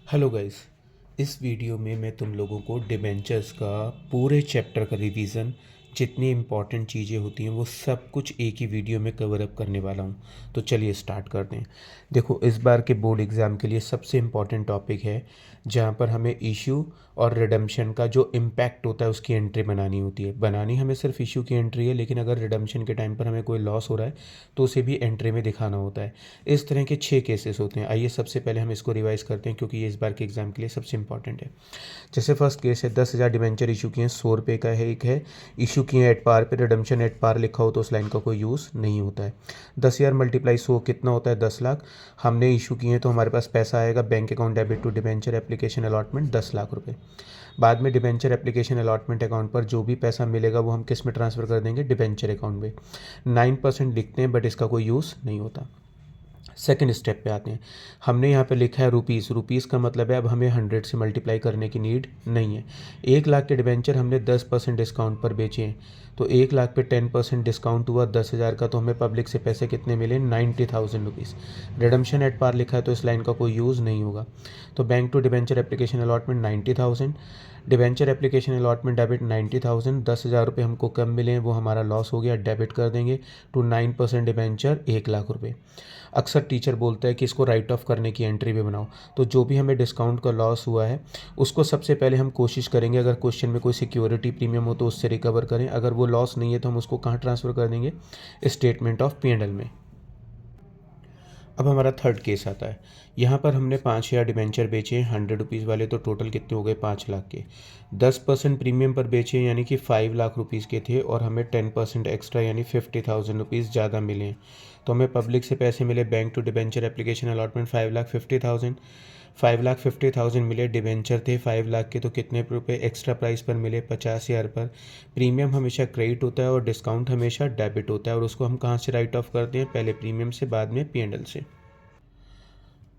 Hello guys. इस video में मैं तुम लोगों को डिबेंचर्स का पूरे चैप्टर का रिवीजन, जितनी इम्पॉर्टेंट चीज़ें होती हैं वो सब कुछ एक ही वीडियो में कवर अप करने वाला हूँ। तो चलिए स्टार्ट करते हैं। देखो, इस बार के बोर्ड एग्ज़ाम के लिए सबसे इम्पॉर्टेंट टॉपिक है जहाँ पर हमें इशू और रिडम्पशन का जो इम्पैक्ट होता है उसकी एंट्री बनानी होती है। बनानी हमें सिर्फ इशू की एंट्री है, लेकिन अगर रिडम्पशन के टाइम पर हमें कोई लॉस हो रहा है तो उसे भी एंट्री में दिखाना होता है। इस तरह के 6 केसेस होते हैं। आइए सबसे पहले हम इसको रिवाइज करते हैं, क्योंकि ये इस बार के एग्जाम के लिए सबसे इंपॉर्टेंट है। जैसे फर्स्ट केस है, 10,000 डिबेंचर इशू किए हैं, 100 रुपये का है। एक है इशू किए हैं एट पार पे, रिडम्पशन एट पार लिखा हो तो उस लाइन का कोई यूज़ नहीं होता है। 10,000 मल्टीप्लाई 100 कितना होता है? 10 लाख। हमने इशू किए हैं तो हमारे पास पैसा आएगा bank account debit to debenture application allotment 10 lakh रुपये। बाद में डिबेंचर एप्लीकेशन अलॉटमेंट अकाउंट पर जो भी पैसा मिलेगा वो हम किस में ट्रांसफ़र कर देंगे? डिबेंचर अकाउंट में। 9% लिखते हैं बट इसका कोई यूज़ नहीं होता। सेकेंड स्टेप पे आते हैं। हमने यहाँ पे लिखा है रुपीज़। रुपीज़ का मतलब है अब हमें 100 से मल्टीप्लाई करने की नीड नहीं है। 1 लाख के डिबेंचर हमने 10% डिस्काउंट पर बेचे हैं, तो 1 लाख पे 10% डिस्काउंट हुआ 10,000 का, तो हमें पब्लिक से पैसे कितने मिले? 90,000 रुपीज़। रिडम्पशन एट पार लिखा है तो इस लाइन का कोई यूज़ नहीं होगा। तो bank to debenture application allotment 90,000, debenture application allotment debit 90,000। 10,000 रुपये हमको कम मिले हैं, वो हमारा लॉस हो गया, डेबिट कर देंगे टू 9% डिबेंचर 1 लाख रुपये। अक्सर टीचर बोलता है कि इसको राइट ऑफ करने की एंट्री भी बनाओ। तो जो भी हमें डिस्काउंट का लॉस हुआ है उसको सबसे पहले हम कोशिश करेंगे, अगर क्वेश्चन में कोई सिक्योरिटी प्रीमियम हो तो उससे रिकवर करें। अगर वो लॉस नहीं है तो हम उसको कहाँ ट्रांसफ़र कर देंगे? स्टेटमेंट ऑफ P&L में। अब हमारा थर्ड केस आता है। यहाँ पर हमने 5,000 डिबेंचर बेचे हैं 100 रुपीज़ वाले, तो टोटल कितने हो गए? 5 लाख के। 10% प्रीमियम पर बेचे यानी कि 5 लाख रुपीज़ के थे, और हमें 10% एक्स्ट्रा यानी 50,000 रुपीज़ ज़्यादा मिले हैं। तो हमें पब्लिक से पैसे मिले bank to debenture application allotment 5,50,000। 5,50,000 मिले। डिबेंचर थे 5 लाख के, तो कितने रुपए एक्स्ट्रा प्राइस पर मिले? 50,000 पर। प्रीमियम हमेशा क्रेडिट होता है और डिस्काउंट हमेशा डेबिट होता है, और उसको हम कहाँ से राइट ऑफ करते हैं? पहले प्रीमियम से, बाद में P&L से।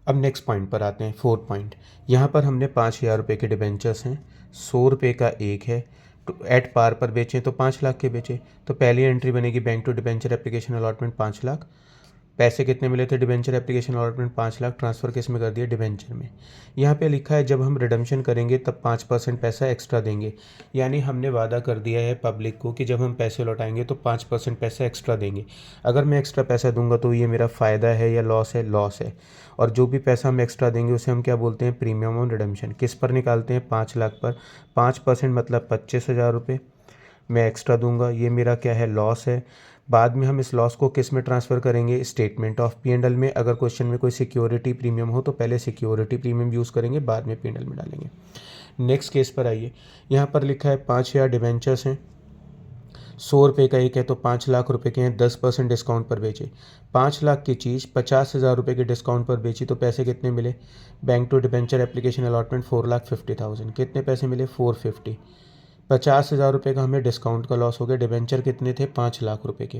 अब नेक्स्ट पॉइंट पर आते हैं, फोर्थ पॉइंट। यहाँ पर हमने 5,000 रुपये के डिबेंचर्स हैं, 100 रुपये का एक है, तो एट पार पर बेचें तो 5 लाख के बेचे, तो पहली एंट्री बनेगी bank to debenture application allotment 5 lakh. पैसे कितने मिले थे? Debenture application allotment 5 lakh, transfer किस में कर दिया? डिबेंचर में। यहाँ पे लिखा है जब हम रिडम्पशन करेंगे तब 5% पैसा एक्स्ट्रा देंगे, यानी हमने वादा कर दिया है पब्लिक को कि जब हम पैसे लौटाएंगे तो 5% पैसा एक्स्ट्रा देंगे। अगर मैं एक्स्ट्रा पैसा दूंगा तो ये मेरा फ़ायदा है या लॉस है? लॉस है। और जो भी पैसा हम एक्स्ट्रा देंगे उसे हम क्या बोलते हैं? Premium on redemption. किस पर निकालते हैं? 5 लाख पर। 5% मतलब 25,000 रुपये मैं एक्स्ट्रा दूंगा, ये मेरा क्या है? लॉस है। बाद में हम इस लॉस को किस में ट्रांसफ़र करेंगे? स्टेटमेंट ऑफ P&L में। अगर क्वेश्चन में कोई सिक्योरिटी प्रीमियम हो तो पहले सिक्योरिटी प्रीमियम यूज़ करेंगे, बाद में P&L में डालेंगे। नेक्स्ट केस पर आइए। यहाँ पर लिखा है 5,000 डिबेंचर्स हैं, 100 रुपये का एक है, तो 5 लाख रुपये के हैं, 10% डिस्काउंट पर बेचे। 5 लाख की चीज़ 50,000 रुपये के डिस्काउंट पर बेची, तो पैसे कितने मिले? Bank to debenture application allotment 4,50,000। कितने पैसे मिले? 450। 50,000 रुपये का हमें डिस्काउंट का लॉस हो गया। डिबेंचर कितने थे? 5 लाख रुपये के।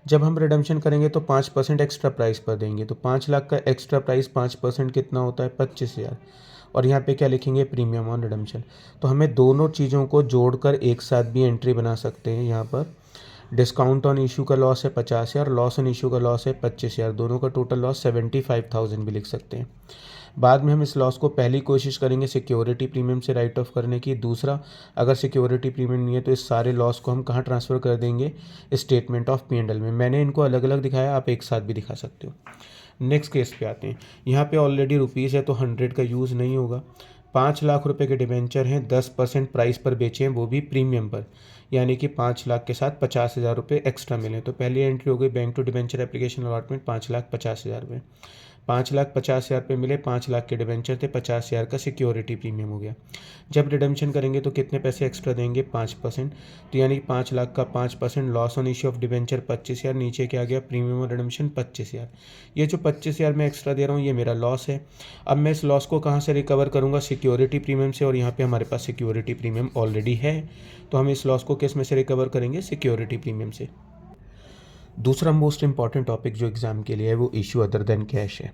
जब हम रिडम्पशन करेंगे तो 5% एक्स्ट्रा प्राइस पर देंगे, तो 5 लाख का एक्स्ट्रा प्राइस 5% कितना होता है? 25,000। और यहाँ पे क्या लिखेंगे? Premium on redemption. तो हमें दोनों चीज़ों को जोड़कर एक साथ भी एंट्री बना सकते हैं। यहाँ पर डिस्काउंट ऑन इशू का लॉस है 50,000, लॉस ऑन इशू का लॉस है 25,000, दोनों का टोटल लॉस 75,000 भी लिख सकते हैं। बाद में हम इस लॉस को पहली कोशिश करेंगे सिक्योरिटी प्रीमियम से राइट ऑफ करने की। दूसरा, अगर सिक्योरिटी प्रीमियम नहीं है तो इस सारे लॉस को हम कहाँ ट्रांसफ़र कर देंगे? स्टेटमेंट ऑफ P&L में। मैंने इनको अलग अलग दिखाया, आप एक साथ भी दिखा सकते हो। नेक्स्ट केस पे आते हैं। यहाँ पे ऑलरेडी रुपीज़ है तो 100 का यूज़ नहीं होगा। 5 लाख रुपए के डिबेंचर हैं, 10% प्राइस पर बेचे हैं, वो भी प्रीमियम पर, यानी कि 5 लाख के साथ 50,000 रुपये एक्स्ट्रा मिले। तो पहली एंट्री हो गई bank to debenture application allotment 5,50,000 रुपये। 5,50,000 रुपये मिले। 5 लाख के डिबेंचर थे, 50,000 का सिक्योरिटी प्रीमियम हो गया। जब रिडम्पशन करेंगे तो कितने पैसे एक्स्ट्रा देंगे? 5%। तो यानी 5 लाख का 5%, loss on issue of debenture 25,000, नीचे क्या आ गया? प्रीमियम और रिडम्पशन 25,000। ये जो 25,000 मैं एक्स्ट्रा दे रहा हूँ ये मेरा लॉस है। अब मैं इस लॉस को कहाँ से रिकवर करूँगा? सिक्योरिटी प्रीमियम से, और यहाँ पे हमारे पास सिक्योरिटी प्रीमियम ऑलरेडी है, तो हम इस लॉस को किस में से रिकवर करेंगे? सिक्योरिटी प्रीमियम से। दूसरा मोस्ट इंपॉर्टेंट टॉपिक जो एग्ज़ाम के लिए है वो इशू अदर देन कैश है।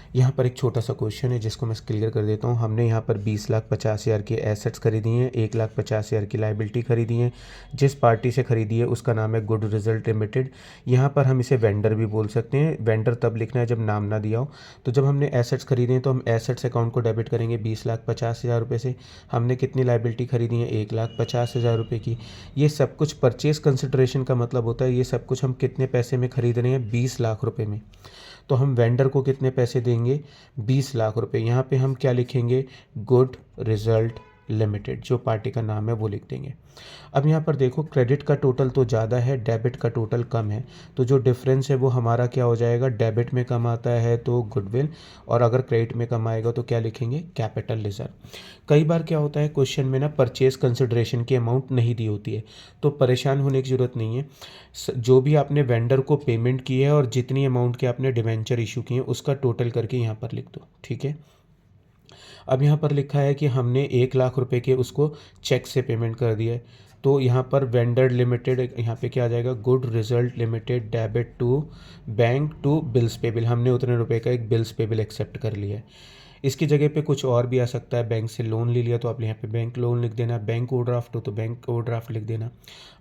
यहाँ पर एक छोटा सा क्वेश्चन है जिसको मैं क्लियर कर देता हूँ। हमने यहाँ पर 20,50,000 की एसेट्स खरीदी हैं, 1,50,000 की लाइबिलिटी खरीदी है। जिस पार्टी से खरीदी है उसका नाम है गुड रिजल्ट लिमिटेड। यहाँ पर हम इसे वेंडर भी बोल सकते हैं। वेंडर तब लिखना है जब नाम ना दिया हो। तो जब हमने एसेट्स खरीदे हैं तो हम एसेट्स अकाउंट को डेबिट करेंगे 20,50,000 रुपये से। हमने कितनी लाइबिलिटी खरीदी है? 1,50,000 रुपये की। ये सब कुछ परचेज कंसिडरेशन का मतलब होता है ये सब कुछ हम कितने पैसे में खरीद रहे हैं? 20 लाख रुपये में। तो हम वेंडर को कितने पैसे देंगे? 20 लाख रुपए। यहाँ पे हम क्या लिखेंगे? गुड रिजल्ट लिमिटेड, जो पार्टी का नाम है वो लिख देंगे। अब यहाँ पर देखो, क्रेडिट का टोटल तो ज़्यादा है, डेबिट का टोटल कम है, तो जो डिफरेंस है वो हमारा क्या हो जाएगा? डेबिट में कम आता है तो गुडविल, और अगर क्रेडिट में कम आएगा तो क्या लिखेंगे? Capital reserve. कई बार क्या होता है क्वेश्चन में ना, परचेज कंसिडरेशन की अमाउंट नहीं दी होती है, तो परेशान होने की ज़रूरत नहीं है। जो भी आपने वेंडर को पेमेंट की है और जितनी अमाउंट के आपने डिवेंचर इशू किए हैं उसका टोटल करके यहाँ पर लिख दो, ठीक है। अब यहाँ पर लिखा है कि हमने 1 लाख रुपए के उसको चेक से पेमेंट कर दिया है, तो यहाँ पर वेंडर लिमिटेड, यहाँ पे क्या आ जाएगा? Good result limited debit to bank to bills payable. हमने उतने रुपए का एक बिल्स पेबल एक्सेप्ट कर लिया है। इसकी जगह पे कुछ और भी आ सकता है। बैंक से लोन ले लिया तो आप यहाँ पे बैंक लोन लिख देना, बैंक ओवरड्राफ्ट हो तो बैंक ओवरड्राफ्ट लिख देना।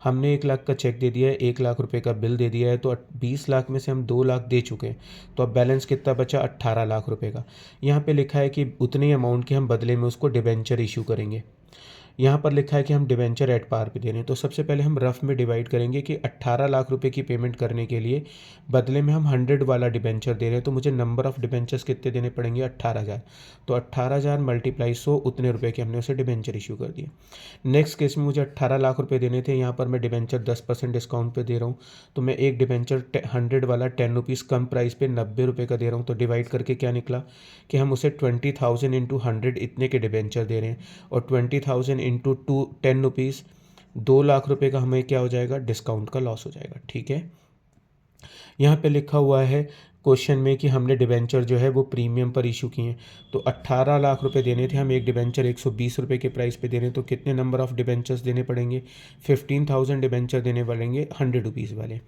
हमने 1 लाख का चेक दे दिया है, 1 लाख रुपए का बिल दे दिया है, तो 20 लाख में से हम 2 लाख दे चुके हैं, तो अब बैलेंस कितना बचा? 18 लाख रुपए का। यहाँ पे लिखा है कि उतने अमाउंट के हम बदले में उसको डिबेंचर इशू करेंगे। यहाँ पर लिखा है कि हम डिबेंचर एट पार पे दे रहे हैं, तो सबसे पहले हम रफ में डिवाइड करेंगे कि 18 लाख रुपए की पेमेंट करने के लिए बदले में हम 100 वाला डिबेंचर दे रहे हैं, तो मुझे नंबर ऑफ डिबेंचर्स कितने देने पड़ेंगे? 18,000। तो 18,000 मल्टीप्लाई 100, उतने रुपए के हमने उसे डिबेंचर इशू कर दिए। नेक्स्ट केस में मुझे 18 लाख रुपए देने थे, यहाँ पर मैं डिबेंचर 10% डिस्काउंट पे दे रहा हूँ, तो मैं एक डिबेंचर 100 वाला 10 रुपीज़ कम प्राइस पे 90 रुपये का दे रहा हूँ। तो डिवाइड करके क्या निकला कि हम उसे 20,000 इंटू 100 इतने के डिबेंचर दे रहे हैं, और 20,000 इंटू 10 रुपीज़ 2 लाख रुपए का हमें क्या हो जाएगा? डिस्काउंट का लॉस हो जाएगा, ठीक है। यहाँ पे लिखा हुआ है क्वेश्चन में कि हमने डिबेंचर जो है वो प्रीमियम पर इशू किए हैं, तो 18 लाख रुपए देने थे, हम एक डिबेंचर 120 रुपये के प्राइस पे दे रहे हैं, तो कितने नंबर ऑफ डिबेंचर्स देने पड़ेंगे? 15,000 डिबेंचर देने पड़ेंगे 100 रुपीज़ वाले।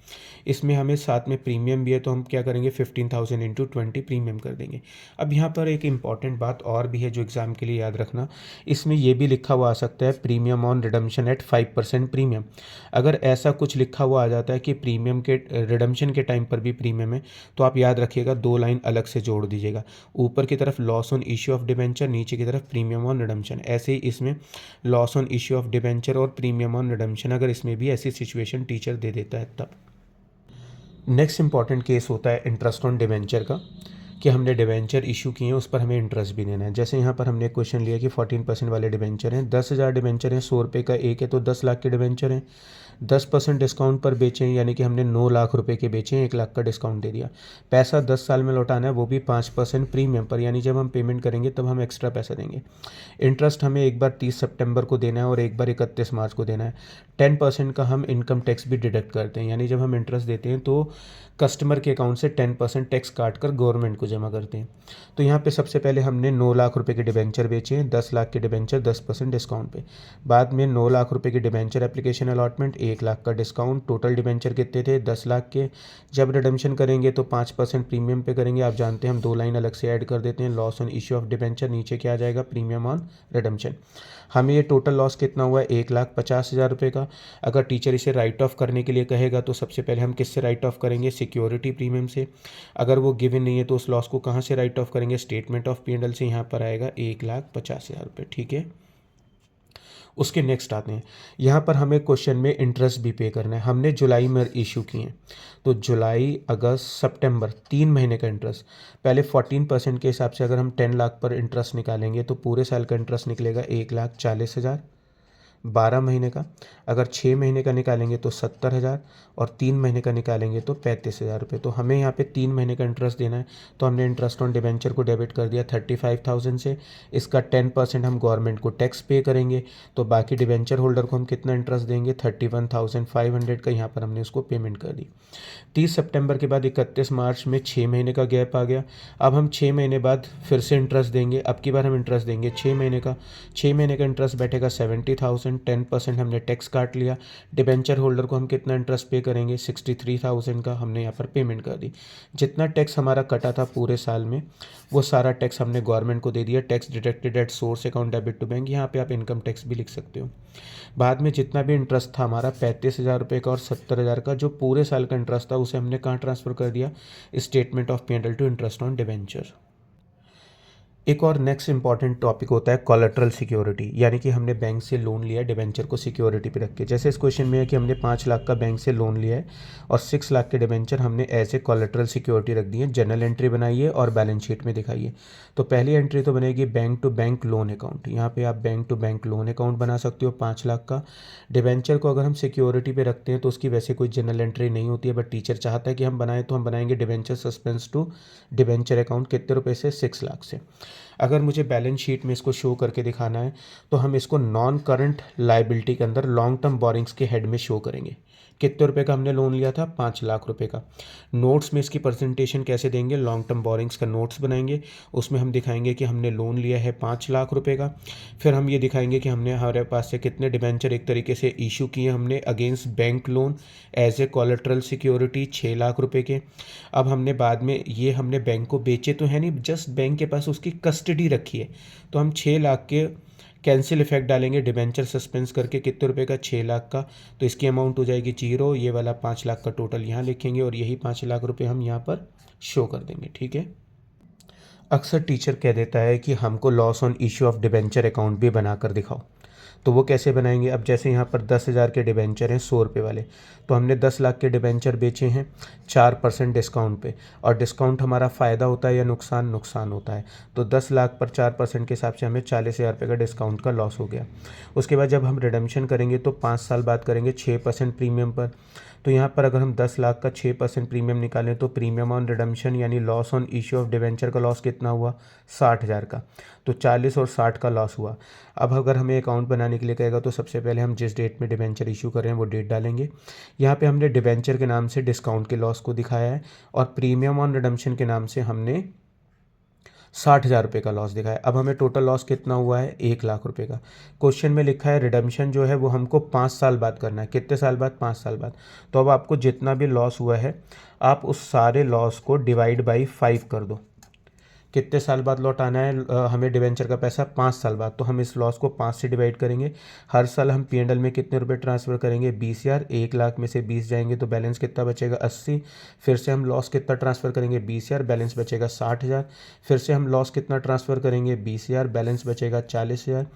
इसमें हमें साथ में प्रीमियम भी है, तो हम क्या करेंगे? 15,000 इंटू 20 प्रीमियम कर देंगे। अब यहाँ पर एक इंपॉर्टेंट बात और भी है जो एग्ज़ाम के लिए याद रखना, इसमें ये भी लिखा हुआ आ सकता है premium on redemption at 5% premium. अगर ऐसा कुछ लिखा हुआ आ जाता है कि प्रीमियम के रिडम्पशन के टाइम पर भी प्रीमियम है, तो आप याद रखिएगा 2 लाइन अलग से जोड़ दीजिएगा, ऊपर की तरफ loss on issue of debenture, नीचे की तरफ प्रीमियम ऑन रिडम्पशन। ऐसे ही इसमें loss on issue of debenture और प्रीमियम ऑन रिडम्पशन, अगर इसमें भी ऐसी सिचुएशन टीचर दे देता है तब। नेक्स्ट इंपॉर्टेंट केस होता है इंटरेस्ट ऑन डिबेंचर का, कि हमने डिबेंचर इशू किए हैं उस पर हमें इंटरेस्ट भी देना है। जैसे यहाँ पर हमने क्वेश्चन लिया कि 14% वाले डिबेंचर हैं, 10,000 डिबेंचर हैं, 100 रुपये का एक है, तो 10 लाख के डिबेंचर हैं। 10% डिस्काउंट पर बेचें, यानी कि हमने 9 लाख रुपए के बेचे हैं, 1 लाख का डिस्काउंट दे दिया। पैसा 10 साल में लौटाना है, वो भी 5% प्रीमियम पर, यानी जब हम पेमेंट करेंगे तब हम एक्स्ट्रा पैसा देंगे। इंटरेस्ट हमें एक बार 30 सितंबर को देना है और एक बार 31 मार्च को देना है। 10% का हम इनकम टैक्स भी डिडक्ट करते हैं, यानी जब हम इंटरेस्ट देते हैं तो कस्टमर के अकाउंट से 10% टैक्स काट कर गवर्नमेंट को जमा करते हैं। तो यहाँ पे सबसे पहले हमने 9 लाख रुपए के डिबेंचर बेचे हैं, 10 लाख के डिबेंचर 10% डिस्काउंट पे। बाद में 9 लाख रुपए के डिबेंचर एप्लीकेशन अलॉटमेंट, 1 लाख का डिस्काउंट, टोटल डिबेंचर कितने थे? 10 लाख के। जब रिडम्पशन करेंगे तो 5% प्रीमियम पे करेंगे, आप जानते हैं हम 2 लाइन अलग से ऐड कर देते हैं, loss on issue of debenture, नीचे क्या आ जाएगा? Premium on redemption. हमें ये टोटल लॉस कितना हुआ है? 1,50,000 रुपये का। अगर टीचर इसे राइट ऑफ करने के लिए कहेगा तो सबसे पहले हम किससे राइट ऑफ करेंगे? सिक्योरिटी प्रीमियम से। अगर वो गिवन नहीं है तो उस लॉस को कहाँ से राइट ऑफ करेंगे? स्टेटमेंट ऑफ P&L से। यहाँ पर आएगा 1,50,000 रुपये, ठीक है। उसके नेक्स्ट आते हैं, यहाँ पर हमें क्वेश्चन में इंटरेस्ट भी पे करना है। हमने जुलाई में इशू किए हैं, तो जुलाई, अगस्त, सितंबर 3 महीने का इंटरेस्ट। पहले 14% के हिसाब से अगर हम 10 लाख पर इंटरेस्ट निकालेंगे तो पूरे साल का इंटरेस्ट निकलेगा 1,40,000 12 महीने का। अगर 6 महीने का निकालेंगे तो 70,000, और 3 महीने का निकालेंगे तो 35,000 रुपये। तो हमें यहाँ पे 3 महीने का इंटरेस्ट देना है, तो हमने इंटरेस्ट ऑन डिबेंचर को डेबिट कर दिया 35,000 से। इसका 10% हम गवर्नमेंट को टैक्स पे करेंगे, तो बाकी डिबेंचर होल्डर को हम कितना इंटरेस्ट देंगे? 31,500 का, यहाँ पर हमने उसको पेमेंट कर दी। 30 सितंबर के बाद 31 मार्च में 6 महीने का गैप आ गया। अब हम 6 महीने बाद फिर से इंटरेस्ट देंगे, अब की बार हम इंटरेस्ट देंगे 6 महीने का। 6 महीने का इंटरेस्ट बैठेगा 70,000, 10% हमने टैक्स काट लिया। डिबेंचर होल्डर को हम कितना इंटरेस्ट पे करेंगे, 63,000 का हमने यहाँ पर पेमेंट कर दी। जितना टैक्स हमारा कटा था पूरे साल में वो सारा टैक्स हमने गवर्नमेंट को दे दिया। Tax deducted at source account debit to bank, यहाँ पे आप इनकम टैक्स भी लिख सकते हो। बाद में जितना भी इंटरेस्ट था हमारा 35,000 रुपये का और 70,000 का, जो पूरे साल का इंटरेस्ट था उसे हमने कहाँ ट्रांसफ़र कर दिया, statement of P&L to interest on debenture. एक और नेक्स्ट इंपॉर्टेंट टॉपिक होता है कोलेटरल सिक्योरिटी, यानी कि हमने बैंक से लोन लिया डिबेंचर को सिक्योरिटी पे रख के। जैसे इस क्वेश्चन में है कि हमने 5 लाख का बैंक से लोन लिया है और 6 लाख के डिबेंचर हमने ऐसे कोलेटरल सिक्योरिटी रख दी है। जनरल एंट्री बनाइए और बैलेंस शीट में दिखाइए। तो पहली एंट्री तो बनेगी bank to bank loan account. यहाँ पे आप bank to bank loan account बना सकते हो 5 लाख का। डिबेंचर को अगर हम सिक्योरिटी पे रखते हैं तो उसकी वैसे कोई जनरल एंट्री नहीं होती है, बट टीचर चाहता है कि हम बनाएं तो हम बनाएंगे debenture suspense to debenture account. कितने रुपए से, 6 लाख से। अगर मुझे बैलेंस शीट में इसको शो करके दिखाना है तो हम इसको नॉन करंट लाइबिलिटी के अंदर लॉन्ग टर्म बोरिंग्स के हेड में शो करेंगे। कितने रुपए का हमने लोन लिया था, 5 लाख रुपए का। नोट्स में इसकी परसेंटेशन कैसे देंगे, लॉन्ग टर्म बोरिंग्स का नोट्स बनाएंगे, उसमें हम दिखाएंगे कि हमने लोन लिया है 5 लाख रुपए का। फिर हम ये दिखाएंगे कि हमने हमारे पास से कितने डिबेंचर एक तरीके से इशू किए हमने against bank loan as a collateral security, 6 lakh रुपए के। अब हमने बाद में ये हमने बैंक को बेचे तो है नहीं, जस्ट बैंक के पास उसकी कस्टडी रखी है, तो हम 6 लाख के कैंसिल इफेक्ट डालेंगे डिबेंचर सस्पेंस करके। कितने रुपए का, 6 लाख का, तो इसकी अमाउंट हो जाएगी 0। ये वाला 5 लाख का टोटल यहाँ लिखेंगे और यही 5 लाख रुपए हम यहाँ पर शो कर देंगे। ठीक है। अक्सर टीचर कह देता है कि हमको loss on issue of debenture account भी बनाकर दिखाओ, तो वो कैसे बनाएंगे। अब जैसे यहाँ पर 10,000 के डिबेंचर हैं 100 रुपये वाले, तो हमने 10 लाख के डिबेंचर बेचे हैं 4% डिस्काउंट पे, और डिस्काउंट हमारा फ़ायदा होता है या नुकसान, नुकसान होता है। तो 10 लाख पर 4% के हिसाब से हमें 40,000 रुपये का डिस्काउंट का लॉस हो गया। उसके बाद जब हम रिडम्पशन करेंगे तो 5 साल बाद करेंगे 6% प्रीमियम पर। तो यहाँ पर अगर हम 10 लाख का 6% प्रीमियम निकालें तो प्रीमियम ऑन रिडम्पशन यानी loss on issue of debenture का लॉस कितना हुआ, 60,000 का। तो 40 और 60 का लॉस हुआ। अब अगर हमें अकाउंट बनाने के लिए कहेगा तो सबसे पहले हम जिस डेट में डिबेंचर इशू कर रहे हैं वो डेट डालेंगे। यहाँ पे हमने डिबेंचर के नाम से डिस्काउंट के लॉस को दिखाया है और प्रीमियम ऑन रिडम्पशन के नाम से हमने 60,000 रुपये का लॉस दिखाया। अब हमें टोटल लॉस कितना हुआ है, 1 लाख रुपये का। क्वेश्चन में लिखा है रिडम्पशन जो है वो हमको 5 साल बाद करना है। कितने साल बाद, 5 साल बाद। तो अब आपको जितना भी लॉस हुआ है आप उस सारे लॉस को डिवाइड बाई 5 कर दो। कितने साल बाद लौटाना है हमें डिबेंचर का पैसा, 5 साल बाद। तो हम इस लॉस को 5 से डिवाइड करेंगे। हर साल हम P&L में कितने रुपए ट्रांसफ़र करेंगे, 20,000। 1 लाख में से 20 जाएंगे तो बैलेंस कितना बचेगा, 80। फिर से हम लॉस कितना ट्रांसफ़र करेंगे, 20,000, बैलेंस बचेगा 60,000। फिर से हम लॉस कितना ट्रांसफ़र करेंगे, 20,000, बैलेंस बचेगा 40,000।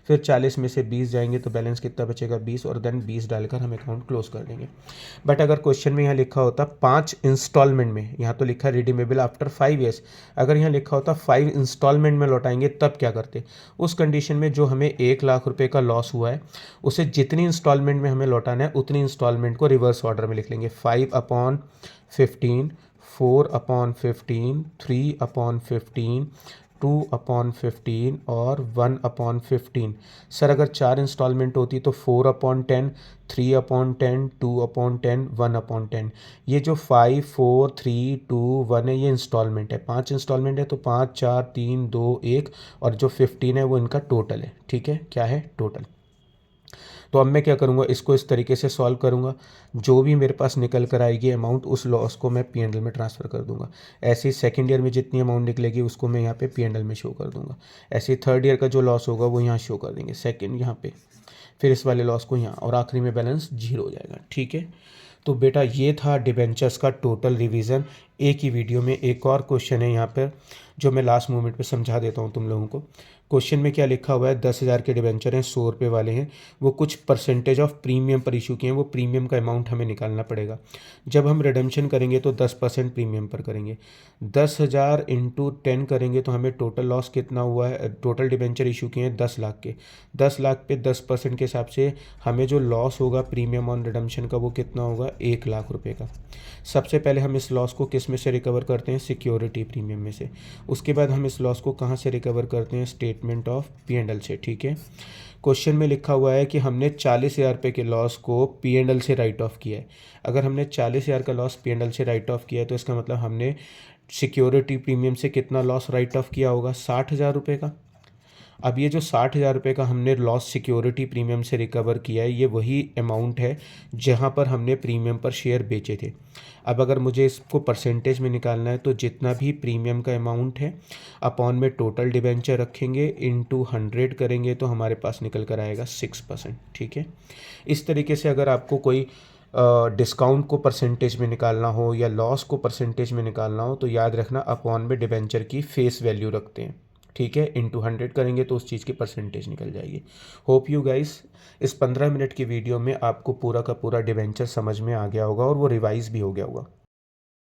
फिर 40 में से 20 जाएंगे तो बैलेंस कितना बचेगा, 20, और देन 20 डालकर हम अकाउंट क्लोज कर देंगे। बट अगर क्वेश्चन में यहाँ लिखा होता 5 इंस्टॉलमेंट में, यहाँ तो लिखा है रिडीमेबल आफ्टर 5 ईयर्स, अगर यहाँ लिखा होता 5 इंस्टॉलमेंट में लौटाएंगे तब क्या करते। उस कंडीशन में जो हमें 1 लाख रुपए का लॉस हुआ है उसे जितनी इंस्टॉलमेंट में हमें लौटाना है उतनी इंस्टॉलमेंट को रिवर्स ऑर्डर में लिख लेंगे। 5/15, 4/15, 3/15, 2/15 और 1/15। सर अगर 4 इंस्टॉलमेंट होती तो 4/10, 3/10, 2/10, 1/10। ये जो 5, 4, 3, 2, 1 है ये इंस्टॉलमेंट है। 5 इंस्टॉलमेंट है तो 5, 4, 3, 2, 1, और जो 15 है वो इनका टोटल है। ठीक है, क्या है, टोटल। तो अब मैं क्या करूँगा, इसको इस तरीके से सॉल्व करूँगा, जो भी मेरे पास निकल कर आएगी अमाउंट उस लॉस को मैं P&L में ट्रांसफ़र कर दूंगा। ऐसे ही सेकेंड ईयर में जितनी अमाउंट निकलेगी उसको मैं यहाँ पे P&L में शो कर दूंगा। ऐसे ही थर्ड ईयर का जो लॉस होगा वो यहाँ शो कर देंगे, सेकेंड यहाँ पे, फिर इस वाले लॉस को यहाँ, और आखिरी में बैलेंस 0 हो जाएगा। ठीक है। तो बेटा ये था डिबेंचर्स का टोटल रिवीजन एक ही वीडियो में। एक और क्वेश्चन है यहाँ पर जो मैं लास्ट मोमेंट पे समझा देता हूँ तुम लोगों को। क्वेश्चन में क्या लिखा हुआ है, 10,000 के डिबेंचर हैं, 100 रुपये वाले हैं, वो कुछ परसेंटेज ऑफ प्रीमियम पर इशू किए हैं, वो प्रीमियम का अमाउंट हमें निकालना पड़ेगा। जब हम रिडेम्पशन करेंगे तो 10% प्रीमियम पर करेंगे। 10,000 इंटू 10 करेंगे तो हमें टोटल लॉस कितना हुआ है, टोटल डिबेंचर इशू किए हैं 10 लाख के। 10 लाख पे 10% के हिसाब से हमें जो लॉस होगा प्रीमियम ऑन रिडेम्पशन का वो कितना होगा, 1 लाख रुपये का। सबसे पहले हम इस लॉस को किस में से रिकवर करते हैं, सिक्योरिटी प्रीमियम में से। उसके बाद हम इस लॉस को कहाँ से रिकवर करते हैं, स्टेटमेंट ऑफ P&L से। ठीक है। क्वेश्चन में लिखा हुआ है कि हमने 40,000 रुपये के लॉस को P&L से राइट ऑफ किया है। अगर हमने 40,000 का लॉस P&L से राइट ऑफ किया है तो इसका मतलब हमने सिक्योरिटी प्रीमियम से कितना लॉस राइट ऑफ किया होगा, 60,000 रुपये का। अब ये जो 60,000 रुपये का हमने लॉस सिक्योरिटी प्रीमियम से रिकवर किया है, ये वही अमाउंट है जहाँ पर हमने प्रीमियम पर शेयर बेचे थे। अब अगर मुझे इसको परसेंटेज में निकालना है तो जितना भी प्रीमियम का अमाउंट है अपॉन में टोटल डिबेंचर रखेंगे, इनटू 100 करेंगे तो हमारे पास निकल कर आएगा 6%। ठीक है, इस तरीके से अगर आपको कोई डिस्काउंट को परसेंटेज में निकालना हो या लॉस को परसेंटेज में निकालना हो तो याद रखना अपॉन में डिबेंचर की फेस वैल्यू रखते हैं। ठीक है, इनटू 100 करेंगे तो उस चीज़ की परसेंटेज निकल जाएगी। होप यू गाइस इस 15 मिनट की वीडियो में आपको पूरा का पूरा डिबेंचर समझ में आ गया होगा और वो रिवाइज भी हो गया होगा।